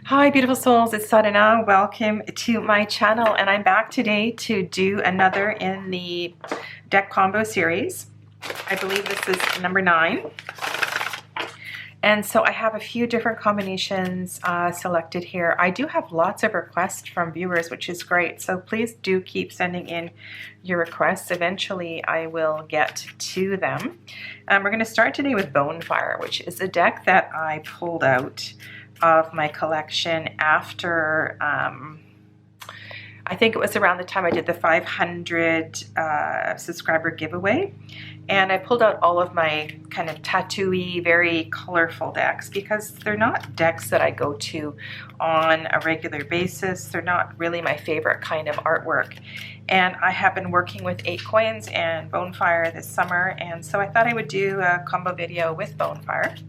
Hi beautiful souls, it's Sadhana. Welcome to my channel, and I'm back today to do another in the deck combo series. I believe this is number 9. And so I have a few different combinations selected here. I do have lots of requests from viewers, which is great. So please do keep sending in your requests. Eventually I will get to them. We're going to start today with Bonefire, which is a deck that I pulled out of my collection after I think it was around the time I did the 500 subscriber giveaway, and I pulled out all of my kind of tattooy, very colorful decks because they're not decks that I go to on a regular basis. They're not really my favorite kind of artwork, and I have been working with 8 coins and Bonefire this summer, and so I thought I would do a combo video with Bonefire.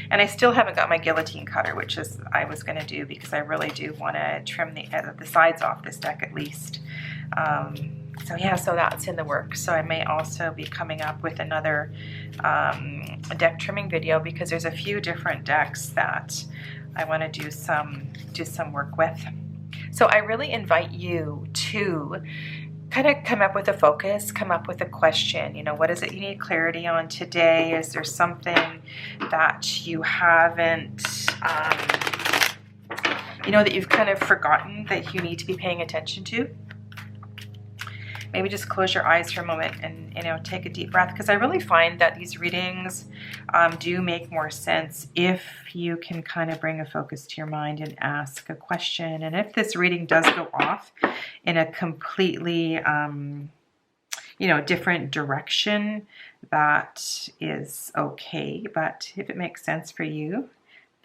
And I still haven't got my guillotine cutter, which is I was going to do because I really do want to trim the sides off this deck at least. So yeah, so that's in the works. So I may also be coming up with another deck trimming video because there's a few different decks that I want to do some work with. So I really invite you to kind of come up with a focus, come up with a question. You know, what is it you need clarity on today? Is there something that you haven't, you know, that you've kind of forgotten that you need to be paying attention to? Maybe just close your eyes for a moment and, you know, take a deep breath, because I really find that these readings do make more sense if you can kind of bring a focus to your mind and ask a question. And if this reading does go off in a completely, you know, different direction, that is okay. But if it makes sense for you,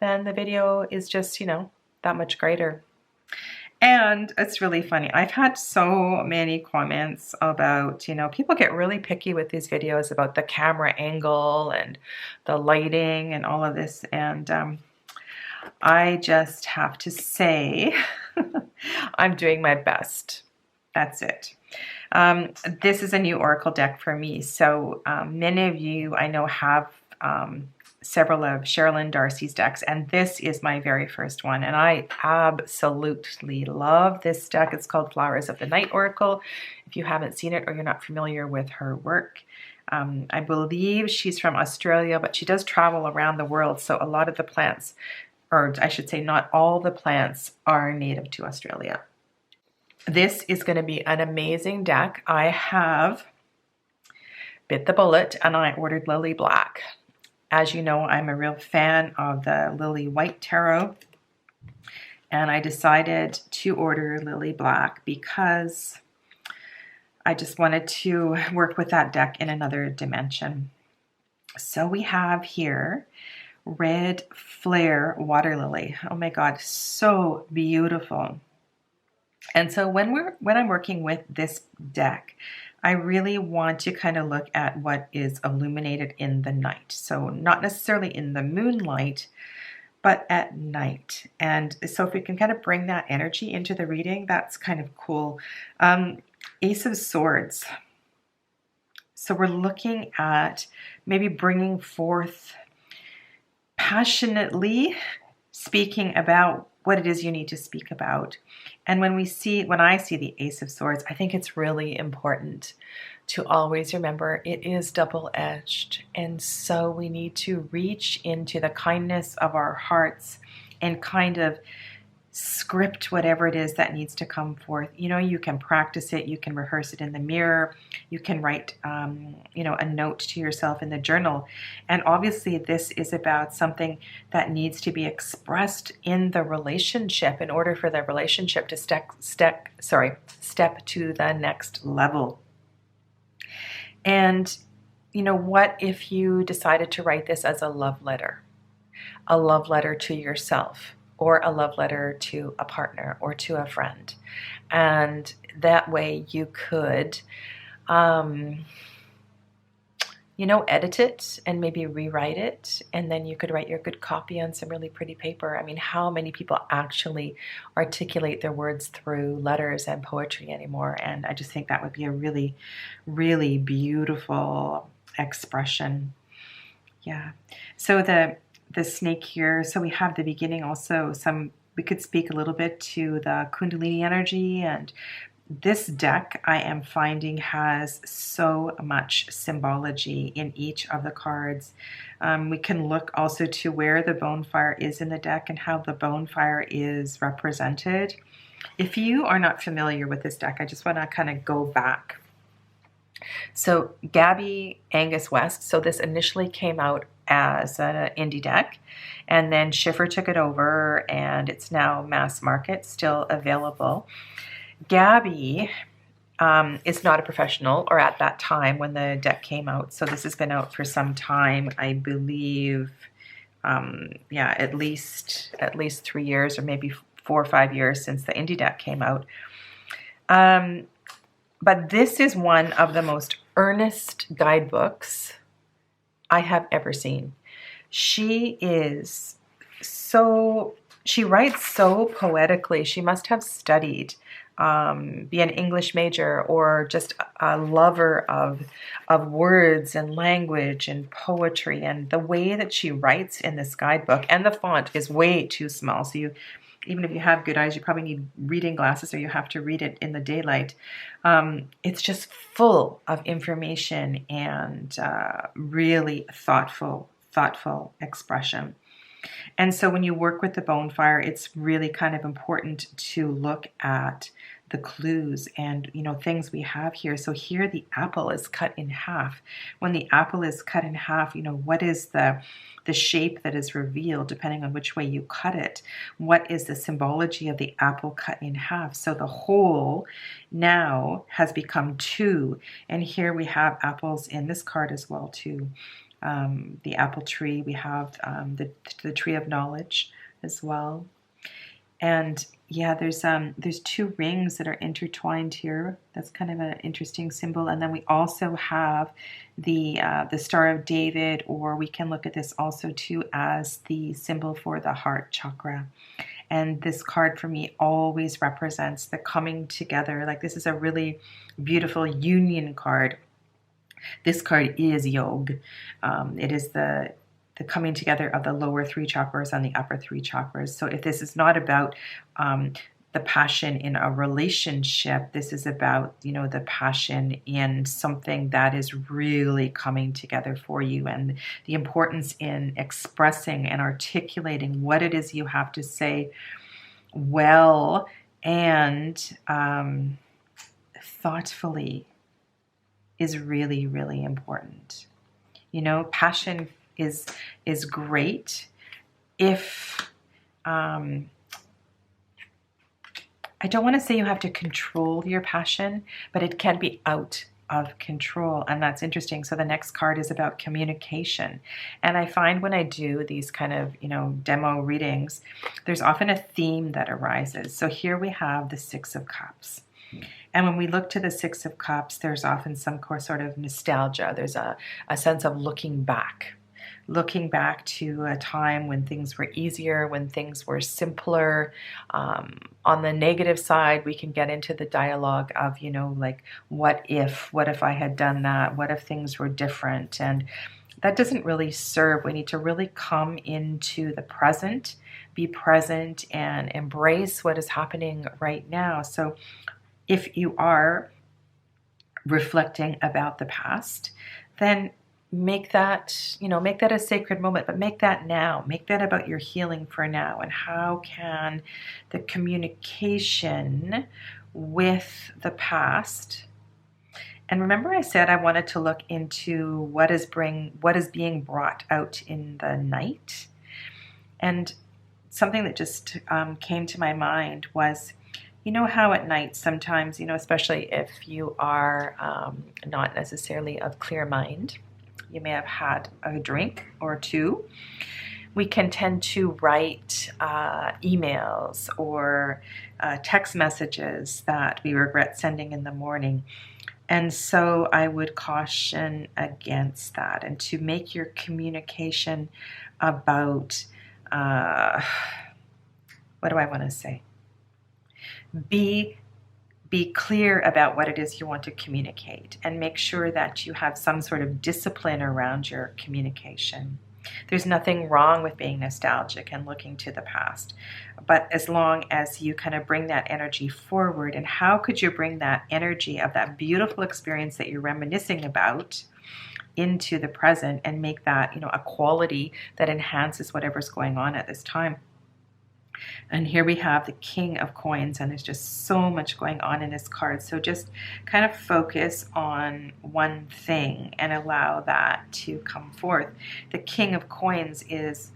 then the video is just, you know, that much greater. And it's really funny. I've had so many comments about, you know, people get really picky with these videos about the camera angle and the lighting and all of this. And I just have to say, I'm doing my best. That's it. This is a new Oracle deck for me. So many of you I know have several of Cheralyn Darcey's decks, and this is my very first one, and I absolutely love this deck. It's called Flowers of the Night Oracle. If you haven't seen it or you're not familiar with her work, I believe she's from Australia, but she does travel around the world, so a lot of the plants, or I should say not all the plants, are native to Australia. This is going to be an amazing deck. I have bit the bullet and I ordered Lily Black. As you know, I'm a real fan of the Lily White Tarot, and I decided to order Lily Black because I just wanted to work with that deck in another dimension. So we have here Red Flare Water Lily. Oh my God, so beautiful. And so when I'm working with this deck, I really want to kind of look at what is illuminated in the night. So not necessarily in the moonlight, but at night. And so if we can kind of bring that energy into the reading, that's kind of cool. Ace of Swords. So we're looking at maybe bringing forth, passionately speaking about what it is you need to speak about. And when I see the Ace of Swords, I think it's really important to always remember it is double-edged. And so we need to reach into the kindness of our hearts and kind of script whatever it is that needs to come forth. You know, you can practice it, you can rehearse it in the mirror, you can write, you know, a note to yourself in the journal. And obviously this is about something that needs to be expressed in the relationship in order for the relationship to step to the next level. And, you know, what if you decided to write this as a love letter to yourself, or a love letter to a partner or to a friend? And that way you could, you know, edit it and maybe rewrite it. And then you could write your good copy on some really pretty paper. I mean, how many people actually articulate their words through letters and poetry anymore? And I just think that would be a really, really beautiful expression. Yeah. So the snake here, so we have the beginning also, some we could speak a little bit to the Kundalini energy. And this deck, I am finding, has so much symbology in each of the cards. We can look also to where the bonfire is in the deck and how the bonfire is represented. If you are not familiar with this deck, I just want to kind of go back. So Gabi, Angus-West, so this initially came out as an indie deck, and then Schiffer took it over, and it's now mass market, still available. Gabi is not a professional, or at that time when the deck came out, so this has been out for some time, I believe, yeah, at least 3 years, or maybe 4 or 5 years since the indie deck came out. But this is one of the most earnest guidebooks I have ever seen. She writes so poetically. She must have studied, be an English major, or just a lover of words and language and poetry. And the way that she writes in this guidebook, and the font is way too small, so even if you have good eyes, you probably need reading glasses, or you have to read it in the daylight. It's just full of information and really thoughtful expression. And so when you work with the bonfire, it's really kind of important to look at the clues and, things we have here. So here the apple is cut in half. When the apple is cut in half, what is the shape that is revealed depending on which way you cut it? What is the symbology of the apple cut in half? So the whole now has become two. And here we have apples in this card as well too. The apple tree, we have the tree of knowledge as well. And yeah, there's 2 rings that are intertwined here. That's kind of an interesting symbol. And then we also have the Star of David, or we can look at this also too as the symbol for the heart chakra. And this card for me always represents the coming together. Like, this is a really beautiful union card. This card is Yog. It is the coming together of the lower 3 chakras and the upper 3 chakras. So if this is not about the passion in a relationship, this is about, the passion in something that is really coming together for you, and the importance in expressing and articulating what it is you have to say well and thoughtfully is really, really important. Passion is great if I don't want to say you have to control your passion, but it can be out of control, and that's interesting. So the next card is about communication, and I find when I do these kind of demo readings, there's often a theme that arises. So here we have the 6 of Cups. And when we look to the 6 of Cups, there's often some sort of nostalgia. There's a sense of looking back to a time when things were easier, when things were simpler. On the negative side, we can get into the dialogue of, like, what if I had done that? What if things were different? And that doesn't really serve. We need to really come into the present, be present, and embrace what is happening right now. So if you are reflecting about the past, then make that a sacred moment, but make that now. Make that about your healing for now, and how can the communication with the past. And remember, I said I wanted to look into what is being brought out in the night. And something that just came to my mind was, how at night sometimes, especially if you are not necessarily of clear mind, you may have had a drink or 2. We can tend to write emails or text messages that we regret sending in the morning. And so I would caution against that, and to make your communication about, what do I want to say? Be clear about what it is you want to communicate, and make sure that you have some sort of discipline around your communication. There's nothing wrong with being nostalgic and looking to the past, but as long as you kind of bring that energy forward. And how could you bring that energy of that beautiful experience that you're reminiscing about into the present and make that, you know, a quality that enhances whatever's going on at this time? And here we have the King of Coins, and there's just so much going on in this card. So just kind of focus on one thing and allow that to come forth. The King of Coins is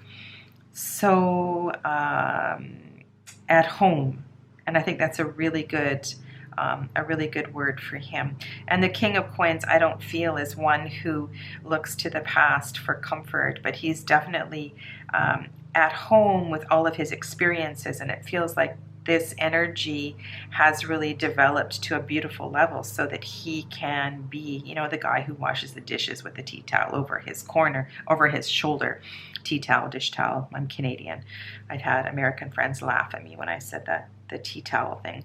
so at home, and I think that's a really good word for him. And the King of Coins, I don't feel, is one who looks to the past for comfort, but he's definitely at home with all of his experiences, and it feels like this energy has really developed to a beautiful level so that he can be, you know, the guy who washes the dishes with the tea towel over his shoulder. Tea towel, dish towel. I'm Canadian. I've had American friends laugh at me when I said that, the tea towel thing.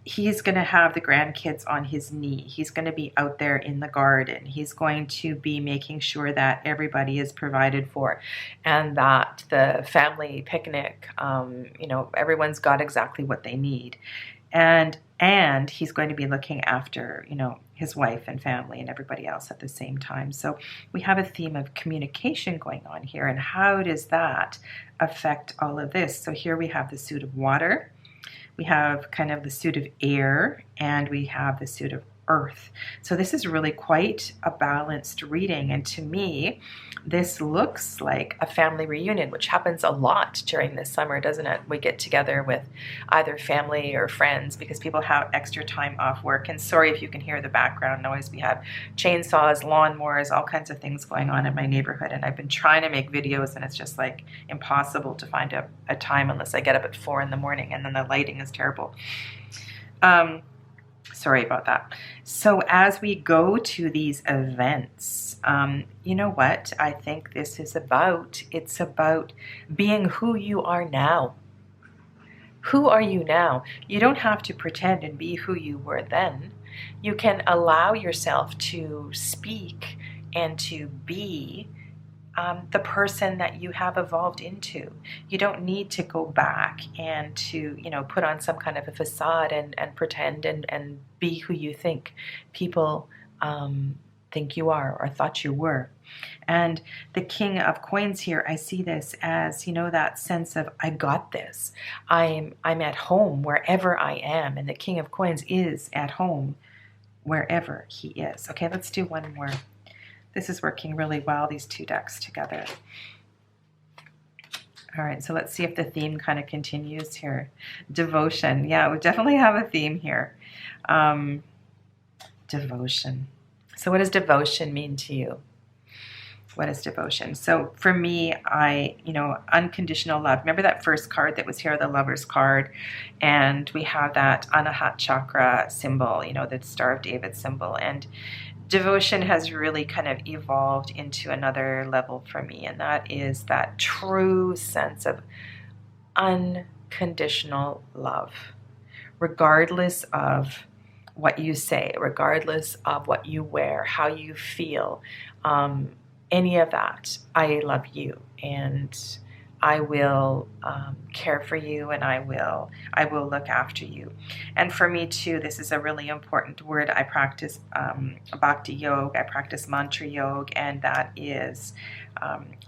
He's going to have the grandkids on his knee. He's going to be out there in the garden. He's going to be making sure that everybody is provided for and that the family picnic, you know, everyone's got exactly what they need. And he's going to be looking after, you know, his wife and family and everybody else at the same time. So we have a theme of communication going on here. And how does that affect all of this? So here we have the suit of water. We have kind of the suit of air, and we have the suit of earth. So this is really quite a balanced reading, and to me this looks like a family reunion, which happens a lot during this summer, doesn't it? We get together with either family or friends because people have extra time off work. And sorry if you can hear the background noise. We have chainsaws, lawnmowers, all kinds of things going on in my neighborhood, and I've been trying to make videos and it's just like impossible to find a time unless I get up at 4 in the morning, and then the lighting is terrible. Sorry about that. So as we go to these events, you know what I think this is about? It's about being who you are now. Who are you now? You don't have to pretend and be who you were then. You can allow yourself to speak and to be the person that you have evolved into. You don't need to go back and to, you know, put on some kind of a facade and pretend and be who you think people think you are or thought you were. And the King of Coins here, I see this as, you know, that sense of, I got this. I'm at home wherever I am, and the King of Coins is at home wherever he is. Okay, let's do one more. This is working really well, these two decks together. All right, so let's see if the theme kind of continues here. Devotion. Yeah, we definitely have a theme here. Devotion. So what does devotion mean to you? What is devotion? So for me, unconditional love. Remember that first card that was here, the Lover's card? And we have that Anahat chakra symbol, you know, the Star of David symbol. And devotion has really kind of evolved into another level for me, and that is that true sense of unconditional love, regardless of what you say, regardless of what you wear, how you feel, any of that. I love you, and I will care for you, and I will look after you. And for me too, this is a really important word. I practice Bhakti Yoga, I practice Mantra Yoga, and that is,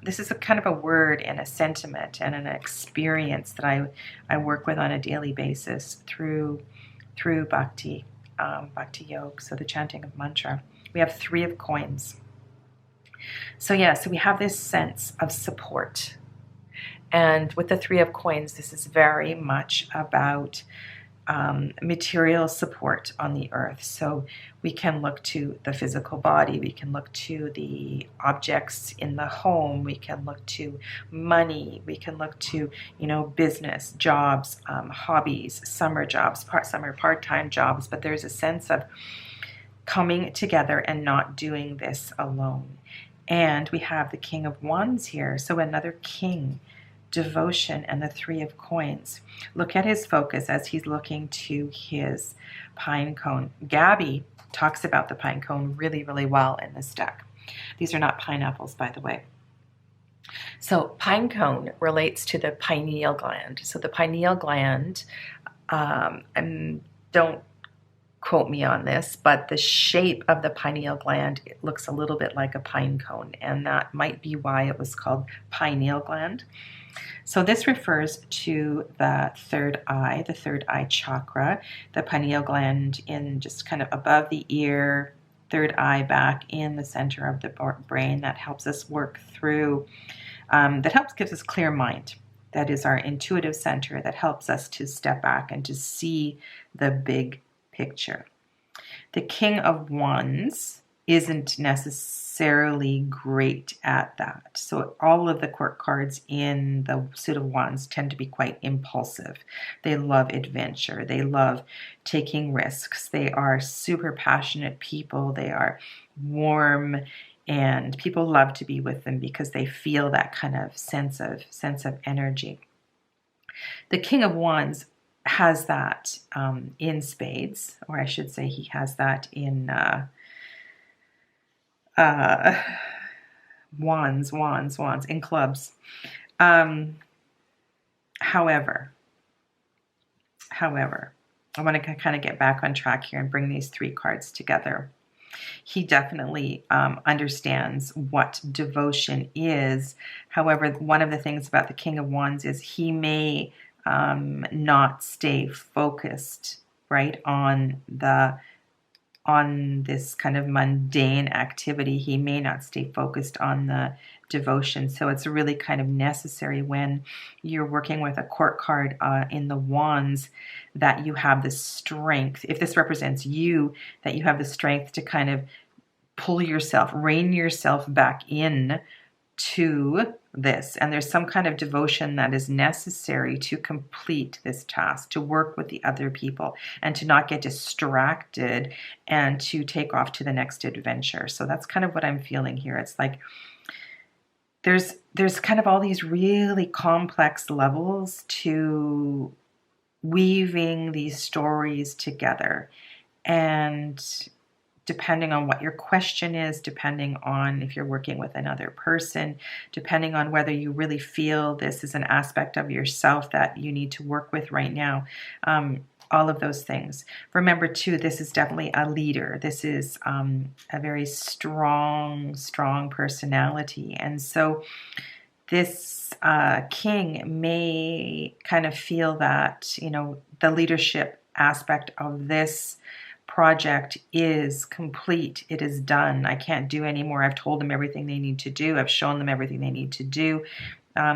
this is a kind of a word and a sentiment and an experience that I work with on a daily basis through Bhakti Yoga, so the chanting of mantra. We have 3 of coins. So yeah, so we have this sense of support. And with the 3 of coins, this is very much about material support on the earth. So we can look to the physical body, we can look to the objects in the home, we can look to money, we can look to, you know, business, jobs, hobbies, summer jobs, part-time jobs. But there's a sense of coming together and not doing this alone. And we have the King of Wands here, so another king, devotion, and the 3 of coins. Look at his focus as he's looking to his pine cone. Gabi talks about the pine cone really, really well in this deck. These are not pineapples, by the way. So pine cone relates to the pineal gland. So the pineal gland, and don't quote me on this, but the shape of the pineal gland, it looks a little bit like a pine cone, and that might be why it was called pineal gland. So this refers to the third eye chakra, the pineal gland in just kind of above the ear, third eye back in the center of the brain. That helps us work through, gives us clear mind. That is our intuitive center that helps us to step back and to see the big picture. The King of Wands isn't necessarily great at that. So all of the court cards in the suit of wands tend to be quite impulsive. They love adventure. They love taking risks. They are super passionate people. They are warm, and people love to be with them because they feel that kind of sense of energy. The King of Wands has that in spades, or I should say he has that in wands, in clubs. However, I want to kind of get back on track here and bring these three cards together. He definitely understands what devotion is. However, one of the things about the King of Wands is he may not stay focused, right, on this kind of mundane activity. He may not stay focused on the devotion. So it's really kind of necessary when you're working with a court card in the wands that you have the strength, if this represents you, that you have the strength to kind of pull yourself, rein yourself back in to this. And there's some kind of devotion that is necessary to complete this task, to work with the other people and to not get distracted and to take off to the next adventure. So that's kind of what I'm feeling here. It's like there's kind of all these really complex levels to weaving these stories together. And depending on what your question is, depending on if you're working with another person, depending on whether you really feel this is an aspect of yourself that you need to work with right now, all of those things. Remember too, this is definitely a leader. This is a very strong personality. And so this king may kind of feel that, you know, the leadership aspect of this project is complete. It is done. I can't do anymore. I've told them everything they need to do. I've shown them everything they need to do.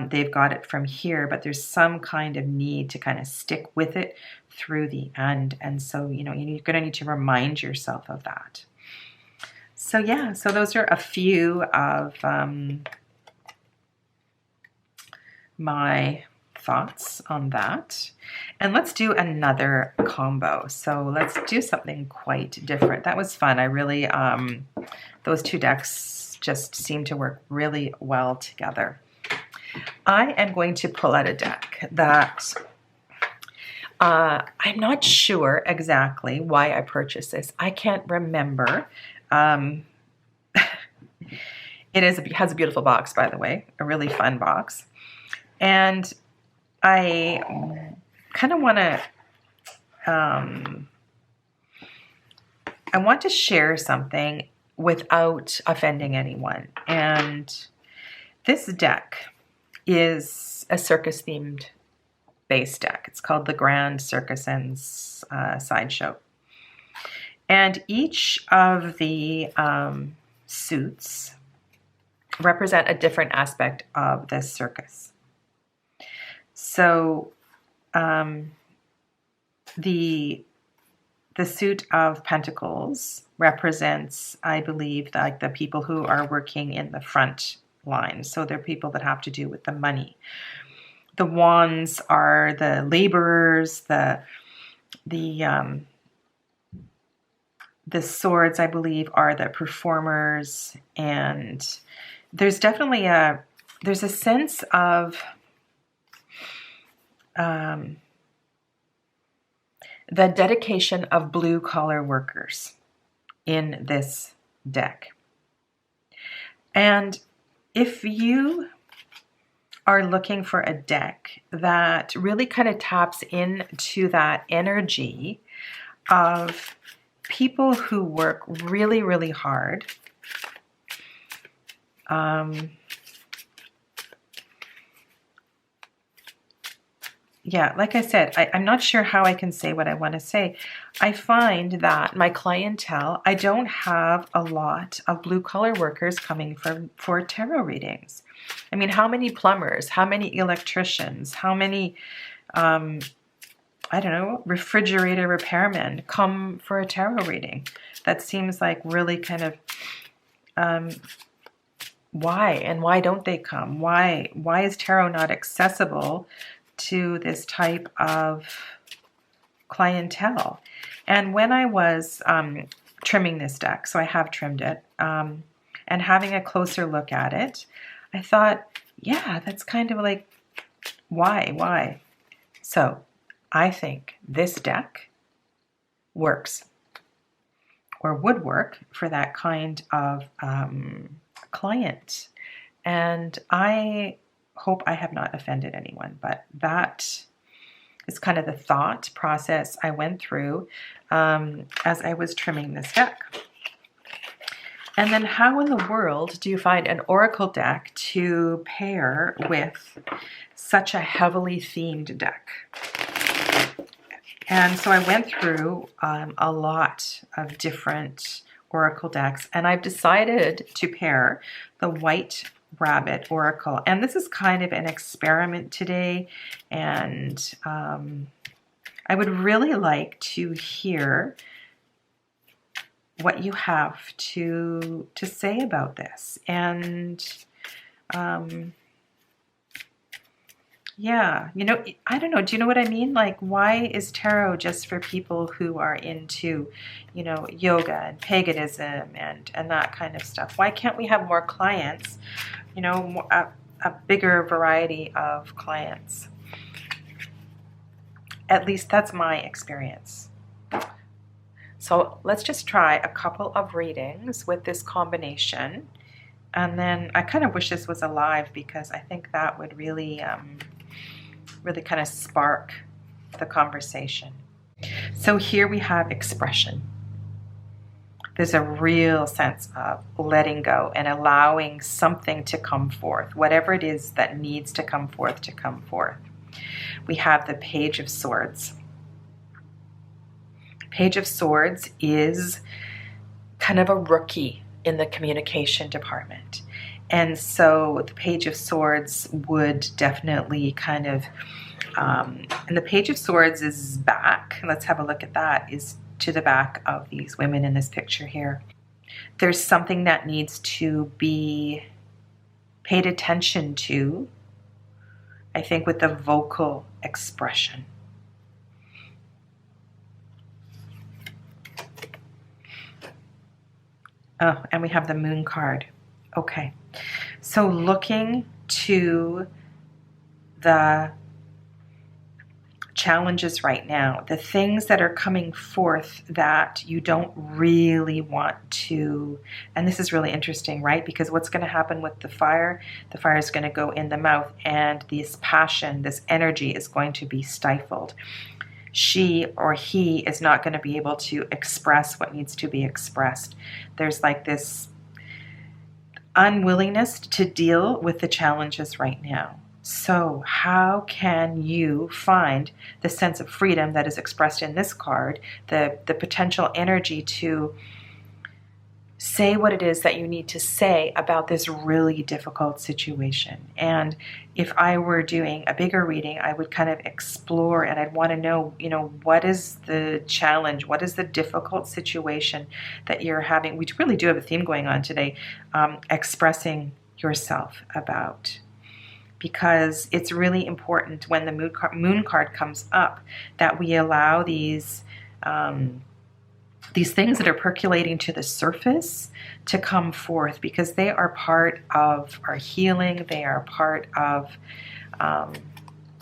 They've got it from here, but there's some kind of need to kind of stick with it through the end. And so, you know, you're going to need to remind yourself of that. So yeah, so those are a few of my thoughts on that. And let's do another combo. So let's do something quite different. That was fun. I really, those two decks just seem to work really well together. I am going to pull out a deck that I'm not sure exactly why I purchased this. I can't remember. It has a beautiful box, by the way, a really fun box. And I kind of want to, I want to share something without offending anyone. And this deck is a circus themed base deck. It's called the Grande, Circus, and Sideshow. And each of the suits represent a different aspect of the circus. So the suit of Pentacles represents, I believe, like the people who are working in the front line. So they're people that have to do with the money. The wands are the laborers, the swords, I believe, are the performers, and there's definitely there's a sense of the dedication of blue-collar workers in this deck. And if you are looking for a deck that really kind of taps into that energy of people who work really, really hard. Yeah, like I said, I'm not sure how I can say what I want to say. I find that my clientele, I don't have a lot of blue collar workers coming for tarot readings. I mean, how many plumbers, how many electricians, how many, I don't know, refrigerator repairmen come for a tarot reading? That seems like really kind of, why and why don't they come? Why is tarot not accessible to this type of clientele? And when I was trimming this deck, so I have trimmed it, and having a closer look at it, I thought, yeah, that's kind of like, why? So I think this deck works, or would work, for that kind of client. And I hope I have not offended anyone, but that is kind of the thought process I went through as I was trimming this deck. And then how in the world do you find an oracle deck to pair with such a heavily themed deck? And so I went through a lot of different oracle decks, and I've decided to pair the White Rabbit Oracle. And this is kind of an experiment today, and I would really like to hear what you have to say about this. And yeah, you know, I don't know, do you know what I mean? Like, why is tarot just for people who are into, you know, yoga and paganism and that kind of stuff? Why can't we have more clients, you know, a bigger variety of clients? At least that's my experience. So let's just try a couple of readings with this combination. And then I kind of wish this was alive, because I think that would really, really kind of spark the conversation. So here we have expression. There's a real sense of letting go and allowing something to come forth, whatever it is that needs to come forth to come forth. We have the Page of Swords. Page of Swords is kind of a rookie in the communication department. And so the Page of Swords would definitely kind of, and the Page of Swords is back. Let's have a look at that, is to the back of these women in this picture here. There's something that needs to be paid attention to, I think, with the vocal expression. Oh, and we have the Moon card. Okay, so looking to the challenges right now, the things that are coming forth that you don't really want to, and this is really interesting, right? Because what's going to happen with the fire is going to go in the mouth, and this passion, this energy is going to be stifled. She or he is not going to be able to express what needs to be expressed. There's like this unwillingness to deal with the challenges right now. So how can you find the sense of freedom that is expressed in this card, the potential energy to say what it is that you need to say about this really difficult situation? And if I were doing a bigger reading, I would kind of explore, and I'd want to know, you know, what is the challenge? What is the difficult situation that you're having? We really do have a theme going on today, expressing yourself about. Because it's really important when the moon card comes up that we allow these things that are percolating to the surface to come forth, because they are part of our healing. They are part of,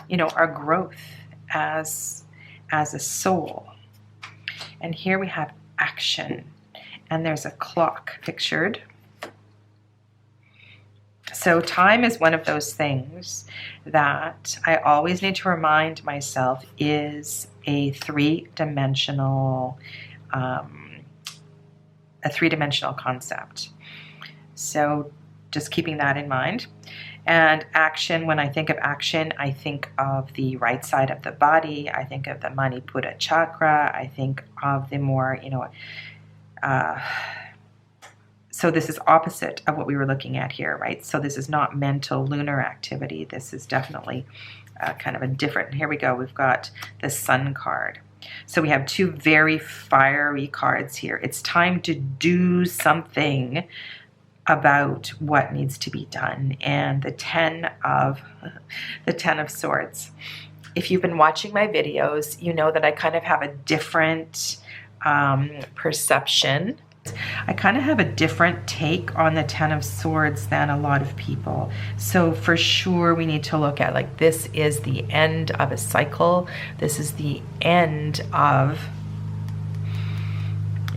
you know, our growth as a soul. And here we have action, and there's a clock pictured. So time is one of those things that I always need to remind myself is a three-dimensional concept. So just keeping that in mind. And action, when I think of action, I think of the right side of the body. I think of the Manipura chakra. I think of the more, so this is opposite of what we were looking at here, right? So this is not mental lunar activity. This is definitely kind of a different, here we go. We've got the Sun card. So we have two very fiery cards here. It's time to do something about what needs to be done. And the Ten of Swords. If you've been watching my videos, you know that I kind of have a different perception. I kind of have a different take on the Ten of Swords than a lot of people. So for sure we need to look at, like, this is the end of a cycle. This is the end of,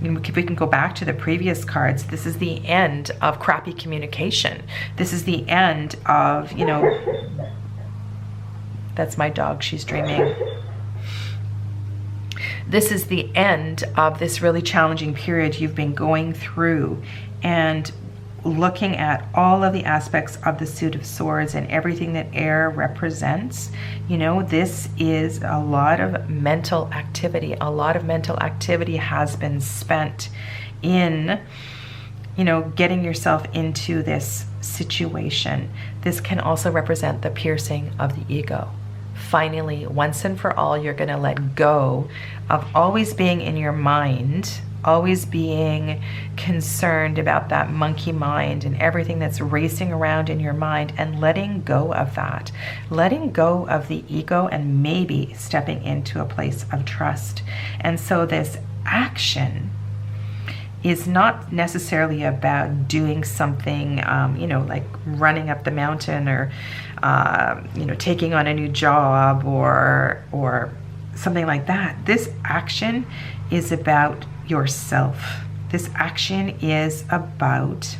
if we can go back to the previous cards, this is the end of crappy communication. This is the end of, that's my dog, she's dreaming. This is the end of this really challenging period you've been going through, and looking at all of the aspects of the Suit of Swords and everything that air represents. This is a lot of mental activity. A lot of mental activity has been spent in, getting yourself into this situation. This can also represent the piercing of the ego. Finally, once and for all, you're going to let go of always being in your mind, always being concerned about that monkey mind and everything that's racing around in your mind, and letting go of that, letting go of the ego, and maybe stepping into a place of trust. And so this action is not necessarily about doing something, like running up the mountain, or, taking on a new job, or something like that. This action is about yourself. This action is about,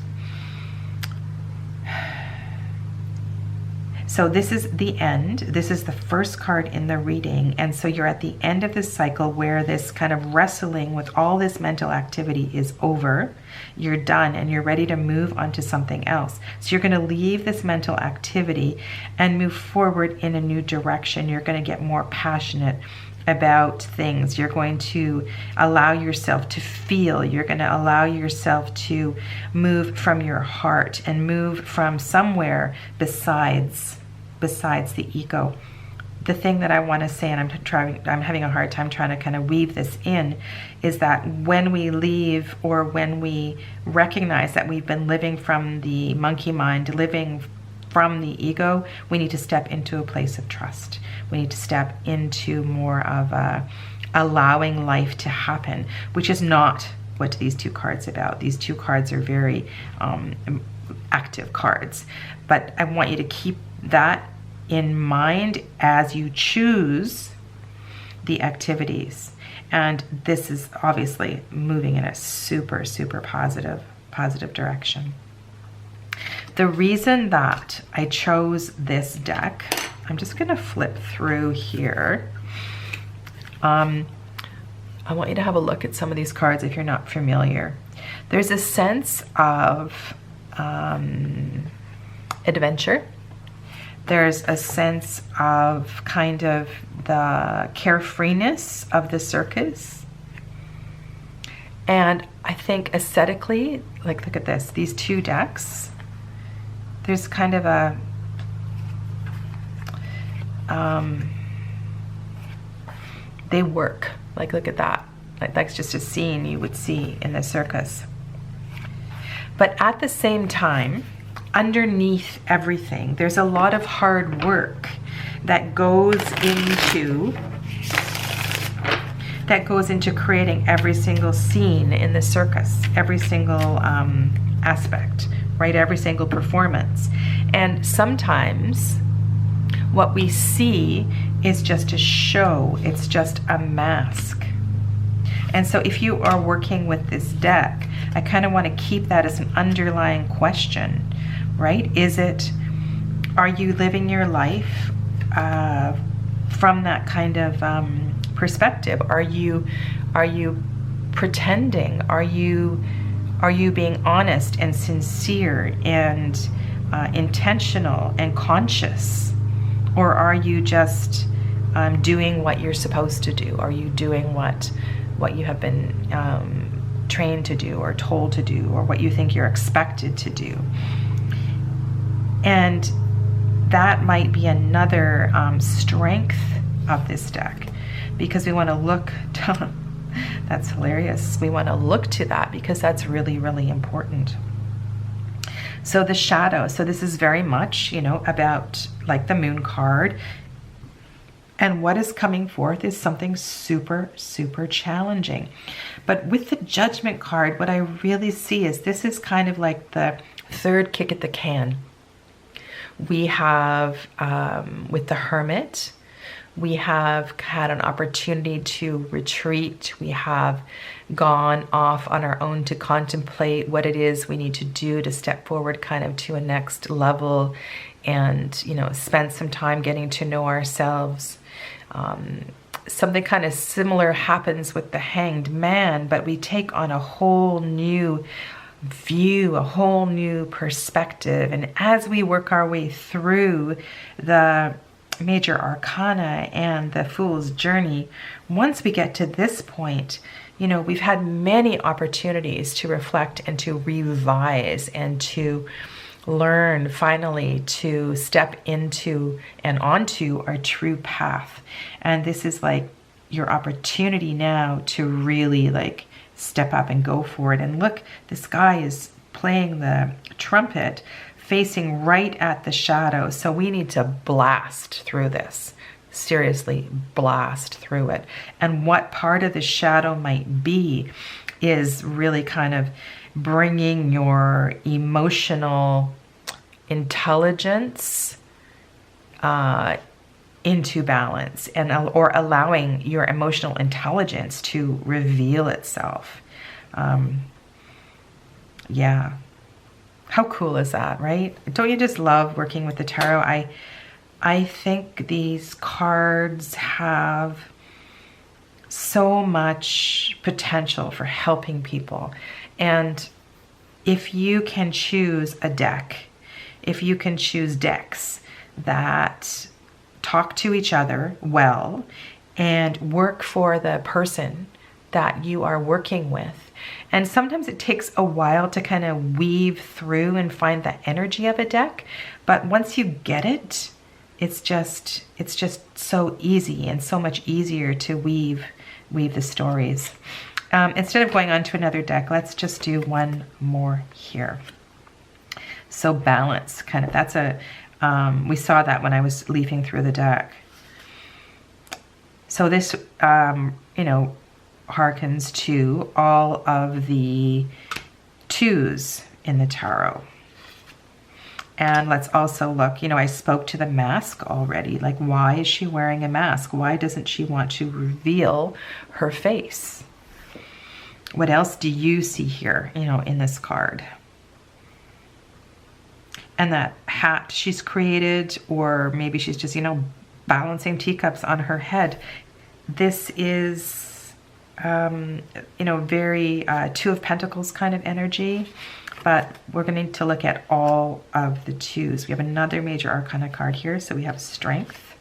so this is the end. This is the first card in the reading. And so you're at the end of this cycle where this kind of wrestling with all this mental activity is over. You're done and you're ready to move on to something else. So you're going to leave this mental activity and move forward in a new direction. You're going to get more passionate about things. You're going to allow yourself to feel. You're going to allow yourself to move from your heart and move from somewhere besides the ego. The thing that I want to say, and I'm having a hard time trying to kind of weave this in, is that when we leave, or when we recognize that we've been living from the monkey mind, living from the ego, we need to step into a place of trust. We need to step into more of allowing life to happen, which is not what these two cards are about. These two cards are very active cards, but I want you to keep that in mind as you choose the activities. And this is obviously moving in a super, super positive direction. The reason that I chose this deck, I'm just going to flip through here. I want you to have a look at some of these cards if you're not familiar. There's a sense of adventure. There's a sense of kind of the carefreeness of the circus. And I think aesthetically, like, look at this, these two decks, there's kind of a, they work. Like, look at that. Like, that's just a scene you would see in the circus. But at the same time, underneath everything, there's a lot of hard work that goes into creating every single scene in the circus, every single aspect, right? Every single performance. And sometimes what we see is just a show. It's just a mask. And so if you are working with this deck, I kind of want to keep that as an underlying question. right? Are you living your life from that kind of perspective? Are you pretending? Are you being honest and sincere and intentional and conscious? Or are you just doing what you're supposed to do? Are you doing what you have been trained to do or told to do, or what you think you're expected to do? And that might be another strength of this deck, because we want to look to, that's hilarious. We want to look to that because that's really, really important. So the shadow, so this is very much, you know, about like the moon card. And what is coming forth is something super, super challenging. But with the Judgment card, what I really see is this is kind of like the third kick at the can. We have, with the Hermit, we have had an opportunity to retreat. We have gone off on our own to contemplate what it is we need to do to step forward kind of to a next level, and, you know, spend some time getting to know ourselves. Something kind of similar happens with the Hanged Man, but we take on a whole new view, a whole new perspective. And as we work our way through the major arcana and the Fool's Journey, once we get to this point, you know, we've had many opportunities to reflect and to revise and to learn finally to step into and onto our true path. And this is like your opportunity now to really like step up and go for it. And look, this guy is playing the trumpet facing right at the shadow. So we need to blast through this. Seriously, blast through it. And what part of the shadow might be is really kind of bringing your emotional intelligence into balance, and or allowing your emotional intelligence to reveal itself. Yeah. How cool is that, right? Don't you just love working with the tarot? I think these cards have so much potential for helping people. And if you can choose a deck, if you can choose decks that talk to each other well and work for the person that you are working with. And sometimes it takes a while to kind of weave through and find the energy of a deck. But once you get it, it's just so easy and so much easier to weave the stories. Instead of going on to another deck, let's just do one more here. So balance, kind of, that's a, we saw that when I was leafing through the deck. So this, you know, harkens to all of the twos in the tarot. And let's also look, you know, I spoke to the mask already. Like, why is she wearing a mask? Why doesn't she want to reveal her face? What else do you see here, you know, in this card? And that hat she's created, or maybe she's just, you know, balancing teacups on her head. This is, you know, very Two of Pentacles kind of energy. But we're going to need to look at all of the twos. We have another major arcana card here. So we have Strength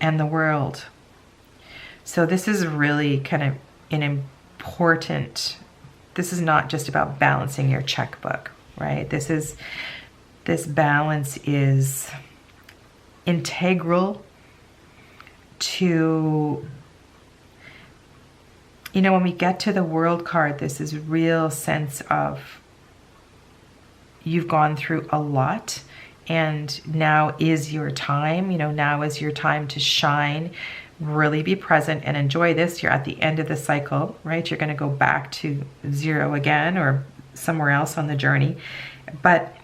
and the World. So this is really kind of an important, this is not just about balancing your checkbook, right? This balance is integral to, you know, when we get to the World card, this is real sense of you've gone through a lot and now is your time. You know, now is your time to shine, really be present and enjoy this. You're at the end of the cycle, right? You're going to go back to zero again or somewhere else on the journey. But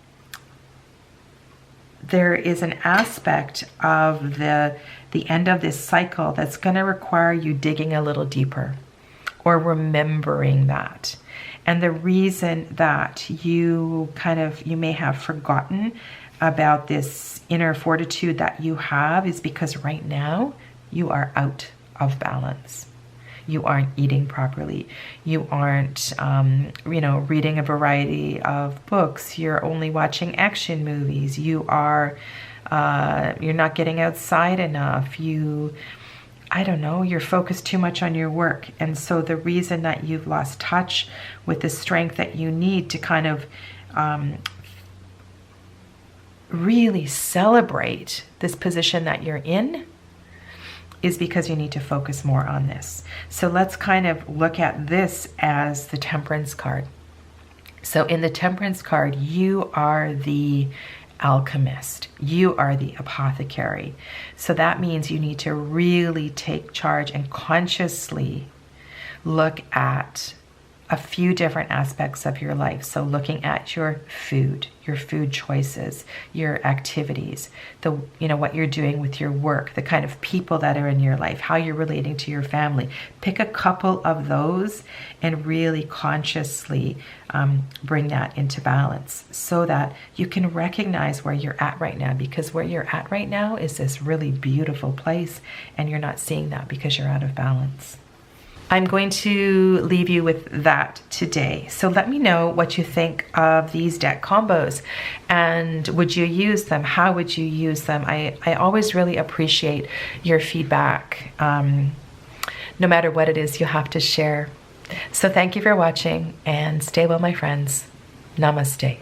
there is an aspect of the end of this cycle that's going to require you digging a little deeper, or remembering that. And the reason that you may have forgotten about this inner fortitude that you have is because right now you are out of balance. You aren't eating properly. You aren't, reading a variety of books. You're only watching action movies. You are, you're not getting outside enough. You're focused too much on your work. And so the reason that you've lost touch with the strength that you need to kind of really celebrate this position that you're in is because you need to focus more on this. So let's kind of look at this as the Temperance card. So in the Temperance card, you are the alchemist. You are the apothecary. So that means you need to really take charge and consciously look at a few different aspects of your life. So looking at your food choices, your activities, what you're doing with your work, the kind of people that are in your life, how you're relating to your family. Pick a couple of those and really consciously bring that into balance so that you can recognize where you're at right now, because where you're at right now is this really beautiful place and you're not seeing that because you're out of balance. I'm going to leave you with that today. So let me know what you think of these deck combos, and would you use them? How would you use them? I always really appreciate your feedback, no matter what it is you have to share. So thank you for watching, and stay well, my friends. Namaste.